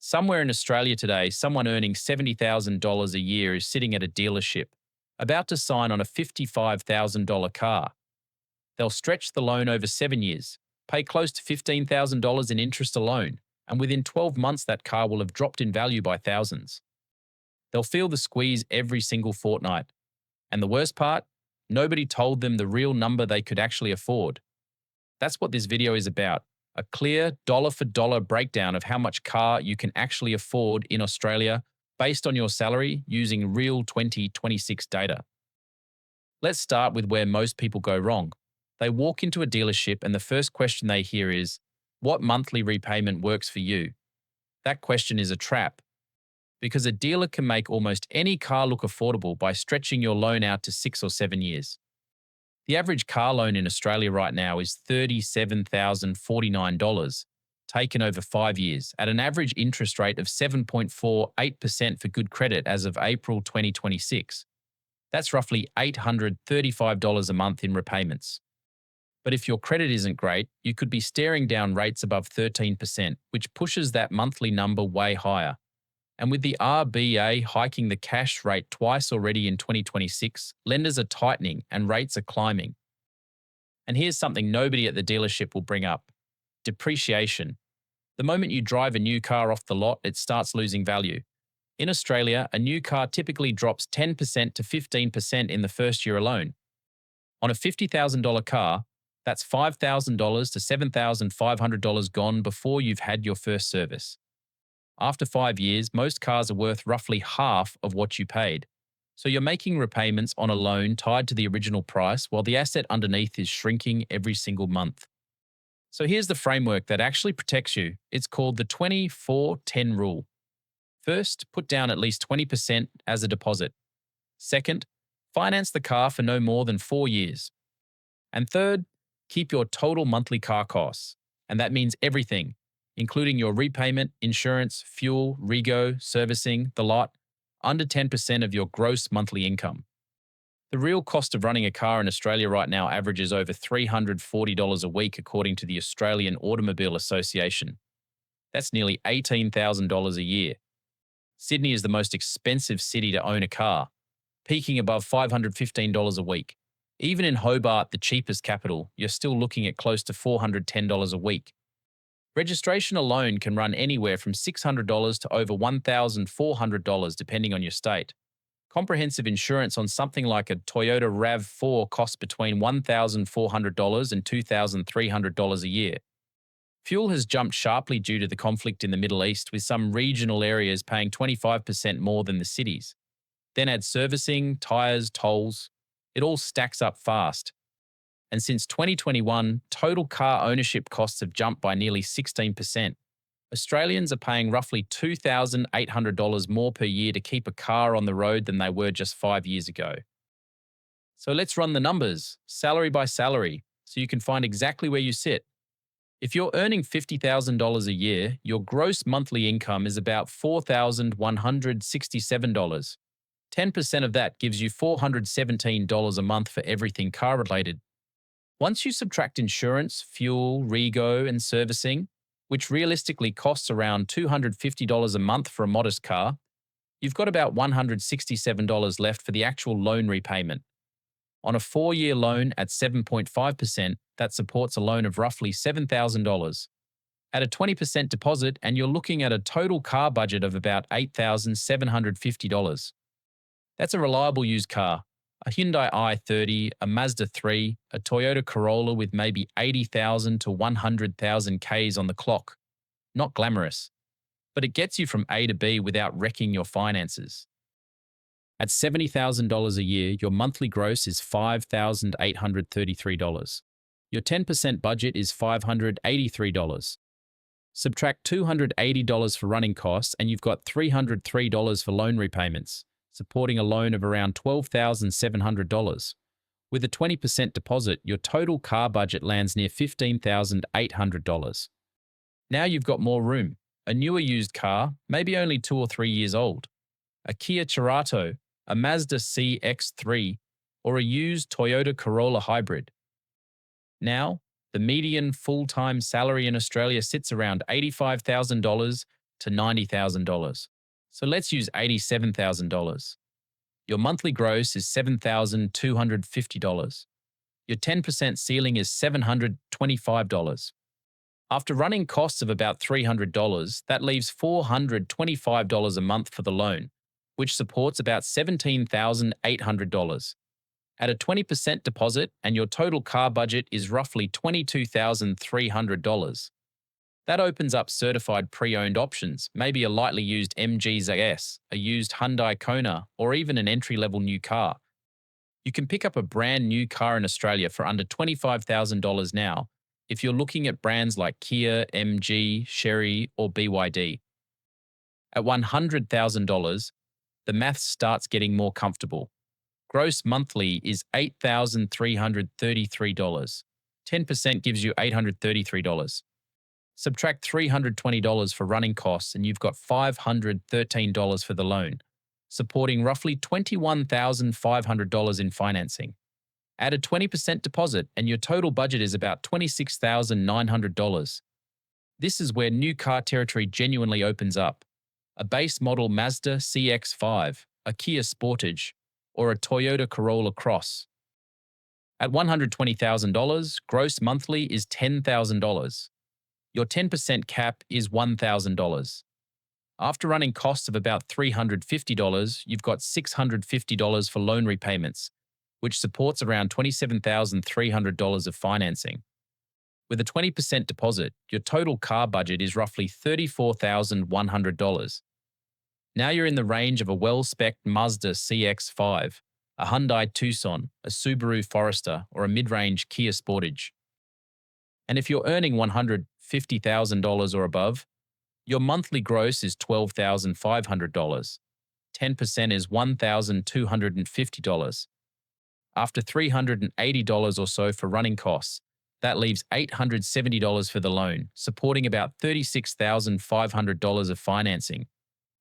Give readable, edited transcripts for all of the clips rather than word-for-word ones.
Somewhere in Australia today, someone earning $70,000 a year is sitting at a dealership, about to sign on a $55,000 car. They'll stretch the loan over 7 years, pay close to $15,000 in interest alone, and within 12 months that car will have dropped in value by thousands. They'll feel the squeeze every single fortnight. And the worst part? Nobody told them the real number they could actually afford. That's what this video is about. A clear dollar for dollar breakdown of how much car you can actually afford in Australia based on your salary using real 2026 data. Let's start with where most people go wrong. They walk into a dealership and the first question they hear is, what monthly repayment works for you? That question is a trap, because a dealer can make almost any car look affordable by stretching your loan out to 6 or 7 years. The average car loan in Australia right now is $37,049, taken over 5 years, at an average interest rate of 7.48% for good credit as of April 2026. That's roughly $835 a month in repayments. But if your credit isn't great, you could be staring down rates above 13%, which pushes that monthly number way higher. And with the RBA hiking the cash rate twice already in 2026, lenders are tightening and rates are climbing. And here's something nobody at the dealership will bring up: depreciation. The moment you drive a new car off the lot, it starts losing value. In Australia, a new car typically drops 10% to 15% in the first year alone. On a $50,000 car, that's $5,000 to $7,500 gone before you've had your first service. After 5 years, most cars are worth roughly half of what you paid. So you're making repayments on a loan tied to the original price while the asset underneath is shrinking every single month. So here's the framework that actually protects you. It's called the 24-10 rule. First, put down at least 20% as a deposit. Second, finance the car for no more than 4 years. And third, keep your total monthly car costs. And that means everything, including your repayment, insurance, fuel, rego, servicing, the lot, under 10% of your gross monthly income. The real cost of running a car in Australia right now averages over $340 a week according to the Australian Automobile Association. That's nearly $18,000 a year. Sydney is the most expensive city to own a car, peaking above $515 a week. Even in Hobart, the cheapest capital, you're still looking at close to $410 a week. Registration alone can run anywhere from $600 to over $1,400 depending on your state. Comprehensive insurance on something like a Toyota RAV4 costs between $1,400 and $2,300 a year. Fuel has jumped sharply due to the conflict in the Middle East, with some regional areas paying 25% more than the cities. Then add servicing, tyres, tolls. It all stacks up fast. And since 2021, total car ownership costs have jumped by nearly 16%. Australians are paying roughly $2,800 more per year to keep a car on the road than they were just 5 years ago. So let's run the numbers, salary by salary, so you can find exactly where you sit. If you're earning $50,000 a year, your gross monthly income is about $4,167. 10% of that gives you $417 a month for everything car-related. Once you subtract insurance, fuel, rego, and servicing, which realistically costs around $250 a month for a modest car, you've got about $167 left for the actual loan repayment. On a 4-year loan at 7.5%, that supports a loan of roughly $7,000. Add a 20% deposit and you're looking at a total car budget of about $8,750. That's a reliable used car. A Hyundai i30, a Mazda 3, a Toyota Corolla with maybe 80,000 to 100,000 Ks on the clock. Not glamorous, but it gets you from A to B without wrecking your finances. At $70,000 a year, your monthly gross is $5,833. Your 10% budget is $583. Subtract $280 for running costs and you've got $303 for loan repayments, supporting a loan of around $12,700. With a 20% deposit, your total car budget lands near $15,800. Now you've got more room. A newer used car, maybe only 2 or 3 years old. A Kia Cerato, a Mazda CX-3, or a used Toyota Corolla hybrid. Now, the median full-time salary in Australia sits around $85,000 to $90,000. So let's use $87,000. Your monthly gross is $7,250. Your 10% ceiling is $725. After running costs of about $300, that leaves $425 a month for the loan, which supports about $17,800. At a 20% deposit, and your total car budget is roughly $22,300. That opens up certified pre-owned options, maybe a lightly used MG-ZS, a used Hyundai Kona, or even an entry-level new car. You can pick up a brand new car in Australia for under $25,000 now if you're looking at brands like Kia, MG, Chery, or BYD. At $100,000, the maths starts getting more comfortable. Gross monthly is $8,333. 10% gives you $833. Subtract $320 for running costs and you've got $513 for the loan, supporting roughly $21,500 in financing. Add a 20% deposit and your total budget is about $26,900. This is where new car territory genuinely opens up. A base model Mazda CX-5, a Kia Sportage, or a Toyota Corolla Cross. At $120,000, gross monthly is $10,000. Your 10% cap is $1,000. After running costs of about $350, you've got $650 for loan repayments, which supports around $27,300 of financing. With a 20% deposit, your total car budget is roughly $34,100. Now you're in the range of a well-spec'd Mazda CX-5, a Hyundai Tucson, a Subaru Forester, or a mid-range Kia Sportage. And if you're earning $150,000 or above, your monthly gross is $12,500. 10% is $1,250. After $380 or so for running costs, that leaves $870 for the loan, supporting about $36,500 of financing.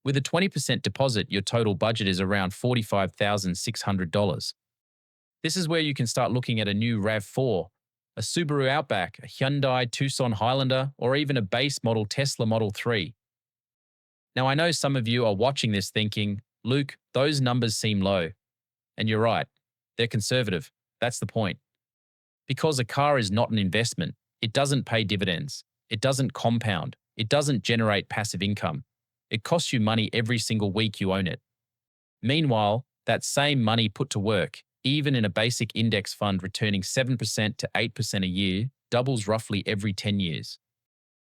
With a 20% deposit, your total budget is around $45,600. This is where you can start looking at a new RAV4, a Subaru Outback, a Hyundai Tucson Highlander, or even a base model Tesla Model 3. Now, I know some of you are watching this thinking, Luke, those numbers seem low. And you're right, they're conservative. That's the point. Because a car is not an investment, it doesn't pay dividends, it doesn't compound, it doesn't generate passive income. It costs you money every single week you own it. Meanwhile, that same money put to work, even in a basic index fund returning 7% to 8% a year, doubles roughly every 10 years.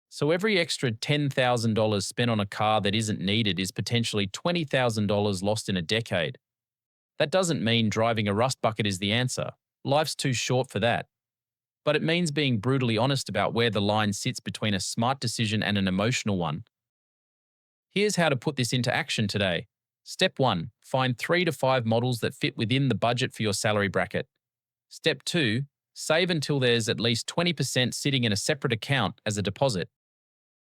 So every extra $10,000 spent on a car that isn't needed is potentially $20,000 lost in a decade. That doesn't mean driving a rust bucket is the answer. Life's too short for that. But it means being brutally honest about where the line sits between a smart decision and an emotional one. Here's how to put this into action today. Step 1. Find 3 to 5 models that fit within the budget for your salary bracket. Step 2. Save until there's at least 20% sitting in a separate account as a deposit.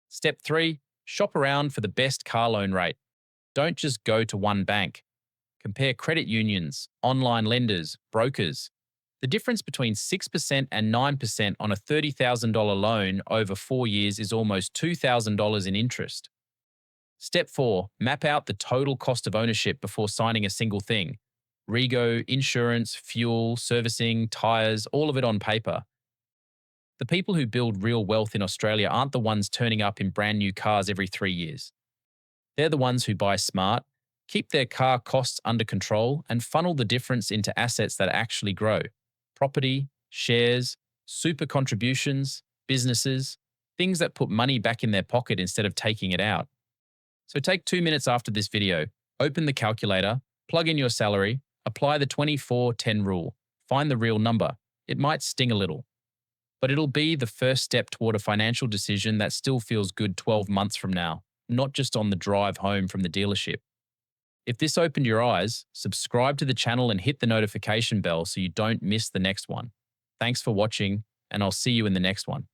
Step 3. Shop around for the best car loan rate. Don't just go to one bank. Compare credit unions, online lenders, brokers. The difference between 6% and 9% on a $30,000 loan over 4 years is almost $2,000 in interest. Step 4. Map out the total cost of ownership before signing a single thing. Rego, insurance, fuel, servicing, tyres, all of it on paper. The people who build real wealth in Australia aren't the ones turning up in brand new cars every 3 years. They're the ones who buy smart, keep their car costs under control, and funnel the difference into assets that actually grow. Property, shares, super contributions, businesses, things that put money back in their pocket instead of taking it out. So take 2 minutes after this video, open the calculator, plug in your salary, apply the 24-10 rule, find the real number. It might sting a little, but it'll be the first step toward a financial decision that still feels good 12 months from now, not just on the drive home from the dealership. If this opened your eyes, subscribe to the channel and hit the notification bell so you don't miss the next one. Thanks for watching, and I'll see you in the next one.